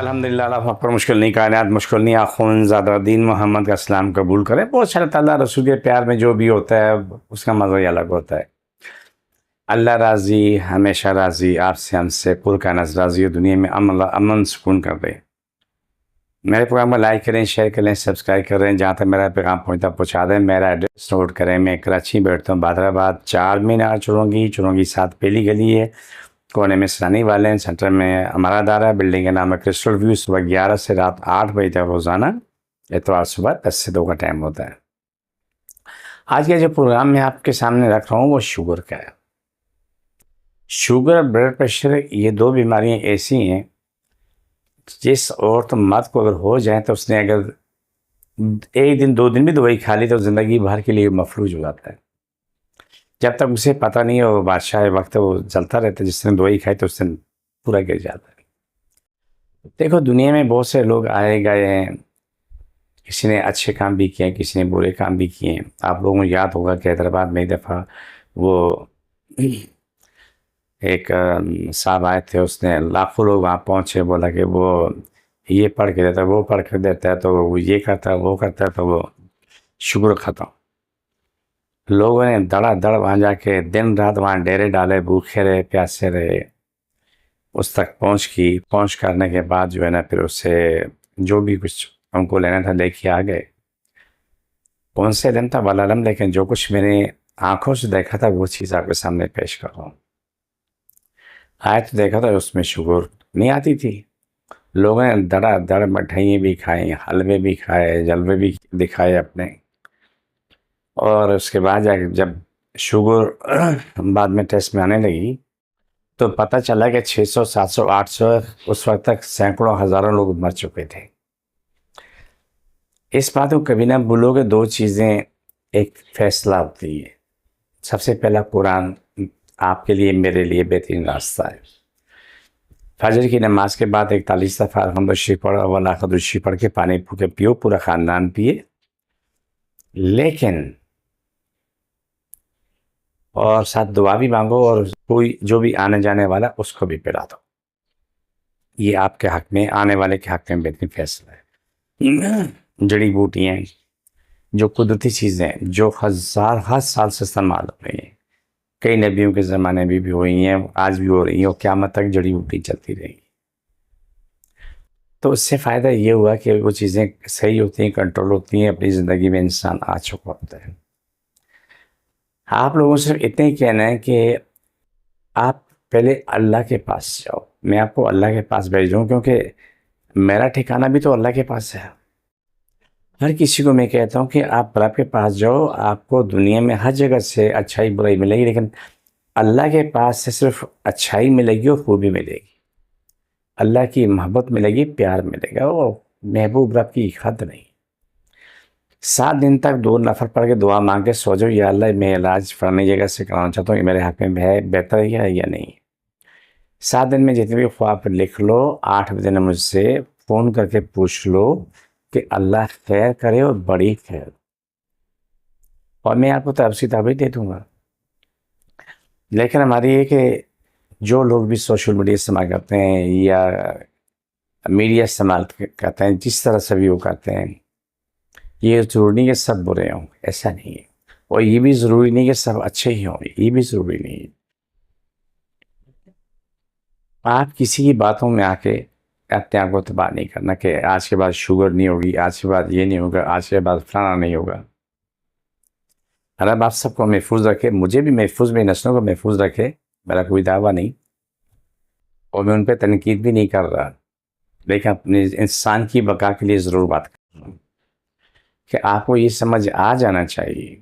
अल्हम्दुलिल्लाह अल्लाह अकबर। मुश्किल नहीं कायनात मुश्किल नहीं आखुन ज़ादा दीन मोहम्मद का इस्लाम कबूल करे। बहुत सारे ताला रसूल के प्यार में जो भी होता है उसका मज़ा ही अलग होता है। अल्लाह राज़ी हमेशा राज़ी आपसे हमसे कुल कायनात राज़ी हो, दुनिया में अमन सुकून कर दे। मेरे प्रोग्राम को लाइक करें, शेयर करें, सब्सक्राइब करें। जहाँ तक मेरा पैगाम पहुँचता पहुँचा दें। मेरा एड्रेस नोट करें। मैं कराची में बैठता हूँ, बादराबाद 4 मीनार चुरंगी 7 पहली गली है, कोने में सरानी वाले हैं। सेंटर में हमारा अदारा है। बिल्डिंग का नाम है क्रिस्टल व्यू। सुबह 11 से रात 8 बजे तक रोज़ाना, इतवार सुबह 10 से 2 का टाइम होता है। आज का जो प्रोग्राम मैं आपके सामने रख रहा हूँ वो शुगर का है। शुगर और ब्लड प्रेशर ये दो बीमारियाँ ऐसी हैं जिस औरत मर्द को अगर हो जाए तो उसने अगर 1 दिन 2 दिन भी दवाई खा ली तो ज़िंदगी भर के लिए मफलूज हो जाता है। जब तक उसे पता नहीं हो बादशाह वक्त वो चलता रहता है, जिस दिन दवाई खाई तो उस दिन पूरा गिर जाता है। देखो दुनिया में बहुत से लोग आए गए हैं, किसी ने अच्छे काम भी किए, किसी ने बुरे काम भी किए। आप लोगों को याद होगा कि हैदराबाद में एक दफ़ा वो एक साहब आए थे, उसने लाखों लोग वहाँ पहुँचे, बोला कि वो ये पढ़ के देता है, वो पढ़ के देता है, तो वो ये करता है, वो करता है, तो वो शुगर ख़त्म। लोगों ने धड़ाधड़ वहाँ जाके दिन रात वहाँ डेरे डाले, भूखे रहे, प्यासे रहे, उस तक पहुँच करने के बाद जो है ना, फिर उससे जो भी कुछ हमको लेना था लेके आ गए। कौन से दिन था वालम, लेकिन जो कुछ मैंने आंखों से देखा था वो चीज़ आपके सामने पेश कर रहा हूँ। आए तो देखा था उसमें शुगर नहीं आती थी। लोगों ने धड़ाधड़ मिठाइयाँ भी खाई, हलवे भी खाए, जलवे भी दिखाए अपने। और उसके बाद जाके जब शुगर बाद में टेस्ट में आने लगी तो पता चला कि 600, 700, 800 उस वक्त तक सैकड़ों हज़ारों लोग मर चुके थे। इस बात को कभी ना भूलोगे। 2 चीज़ें एक फैसला होती है। सबसे पहला कुरान आपके लिए मेरे लिए बेहतरीन रास्ता है। फजर की नमाज के बाद 41 दफ़ा अल्हम्दुलिल्लाह पढ़ो, वला खदुशी पढ़ के पानी फूके पियो, पूरा ख़ानदान पिए। लेकिन और साथ दुआ भी मांगो, और कोई जो भी आने जाने वाला उसको भी पिला दो। ये आपके हक में, आने वाले के हक में बेहतरीन फैसला है। जड़ी बूटियाँ जो कुदरती चीज़ें जो हर साल से इस्तेमाल हो रही हैं, कई नबियों के ज़माने में भी हुई हैं, आज भी हो रही हैं, और क़यामत तक जड़ी बूटी चलती रहेंगी। तो उससे फ़ायदा ये हुआ कि वो चीज़ें सही होती हैं, कंट्रोल होती हैं, अपनी ज़िंदगी में इंसान आ चुका होता है। आप लोगों से इतना ही कहना है कि आप पहले अल्लाह के पास जाओ। मैं आपको अल्लाह के पास भेज रहा हूँ क्योंकि मेरा ठिकाना भी तो अल्लाह के पास है। हर किसी को मैं कहता हूँ कि आप रब के पास जाओ, आपको दुनिया में हर जगह से अच्छाई बुराई मिलेगी, लेकिन अल्लाह के पास से सिर्फ अच्छाई मिलेगी और खूबी मिलेगी। अल्लाह की मोहब्बत मिलेगी, प्यार मिलेगा, और महबूब रब की हद नहीं। 7 दिन तक 2 नफर पढ़ के दुआ मांग के सो जाओ, या अल्लाह मैं इलाज फलानी जगह से कराना चाहता हूँ, मेरे हक में है, बेहतर है या नहीं। 7 दिन में जितने भी ख्वाब लिख लो, 8वें दिन मुझसे फ़ोन करके पूछ लो कि अल्लाह खैर करे और बड़ी खैर, और मैं आपको तफसील भी दे दूँगा। लेकिन हमारी ये कि जो लोग भी सोशल मीडिया इस्तेमाल करते हैं या मीडिया इस्तेमाल करते हैं, जिस तरह से भी वो करते हैं, ये ज़रूरी नहीं कि सब बुरे हों, ऐसा नहीं है। और ये भी ज़रूरी नहीं कि सब अच्छे ही हों, ये भी ज़रूरी नहीं है। आप किसी की बातों में आके अपने आप को तबाह नहीं करना कि आज के बाद शुगर नहीं होगी, आज के बाद ये नहीं होगा, आज के बाद फलाना नहीं होगा। रब आप सबको महफूज रखे, मुझे भी महफूज, मेरी नस्लों को महफूज रखे। मेरा कोई दावा नहीं और मैं उन पर तनकीद भी नहीं कर रहा, लेकिन अपने इंसान की बका के लिए ज़रूर बात कर रहा हूँ कि आपको ये समझ आ जाना चाहिए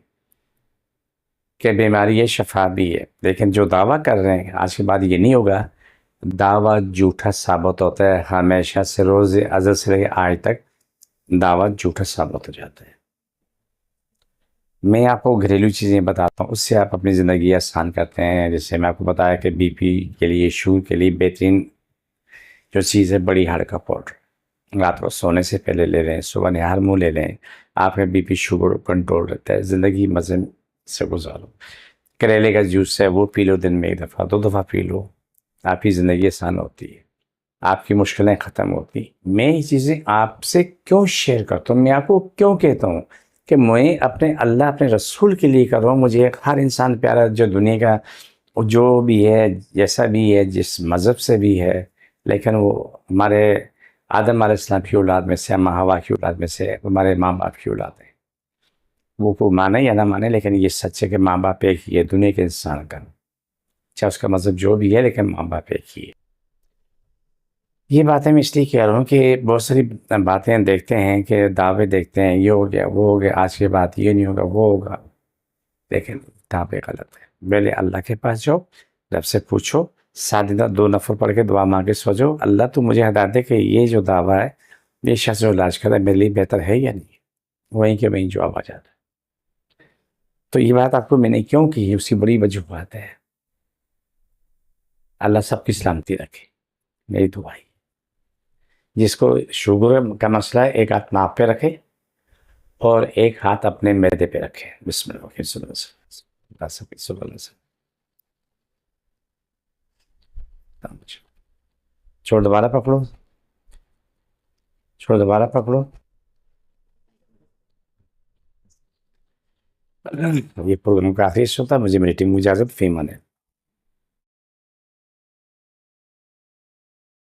कि बीमारी ये शफा भी है। लेकिन जो दावा कर रहे हैं आज के बाद ये नहीं होगा, दावा झूठा साबित होता है। हमेशा से रोज़ अज़ल से लेकर आज तक दावा झूठा साबित हो जाता है। मैं आपको घरेलू चीज़ें बताता हूँ, उससे आप अपनी ज़िंदगी आसान करते हैं। जैसे मैं आपको बताया कि बीपी के लिए, शुगर के लिए बेहतरीन जो चीज़ है, बड़ी हाड़ का पाउडर रात को सोने से पहले ले लें, सुबह निहार मुँह ले लें, आपका बीपी शुगर कंट्रोल रहता है। ज़िंदगी मज़े से गुजारो। करेले का जूस है वो पी लो, दिन में 1 दफ़ा 2 दफ़ा पी लो, आपकी ज़िंदगी आसान होती है। आपकी मुश्किलें ख़त्म होती। मैं ये चीज़ें आपसे क्यों शेयर करता हूँ, मैं आपको क्यों कहता हूँ कि मैं अपने अल्लाह अपने रसूल के लिए कर रहा हूँ। मुझे हर इंसान प्यारा जो दुनिया का जो भी है, जैसा भी है, जिस मज़हब से भी है, लेकिन वो हमारे आदम अलैहिस्सलाम की औलाद में से, अम्मा हवा की औलाद में से, हमारे माँ बाप की औलाद है। वो माने या ना माने, लेकिन ये सच है कि माँ बाप एक ही है दुनिया के इंसान का, चाहे उसका मज़हब जो भी है, लेकिन माँ बाप एक ही है। ये बातें मैं इसलिए कह रहा हूँ कि बहुत सारी बातें देखते हैं कि दावे देखते हैं, ये हो गया, वो हो गया, आज के बाद ये नहीं होगा, वो होगा, लेकिन दावे गलत है। पहले अल्लाह के पास जाओ, रब से पूछो, 7 दिन 2 नफल पढ़ के दुआ मांग के सो जाओ, अल्लाह तू मुझे हिदायत दे कि ये जो दावा है, ये शख्स जो इलाज कर रहा है मेरे लिए बेहतर है या नहीं। वहीं के वहीं जवाब आ जाता है। तो ये बात आपको मैंने क्यों की, उसकी बड़ी वजूहत है। अल्लाह सबकी सलामती रखे, मेरी दुआ है। जिसको शुगर का मसला है, एक हाथ नाक पे रखे और एक हाथ अपने मैदे पे रखे। बिस्मिल्लाह। छोड़, दोबारा पकड़ो, छोड़, दोबारा पकड़ो। ये प्रोग्राम का आखिरी हिस्सा था, मुझे मेरी टीम को इजाज़त, फीमान है।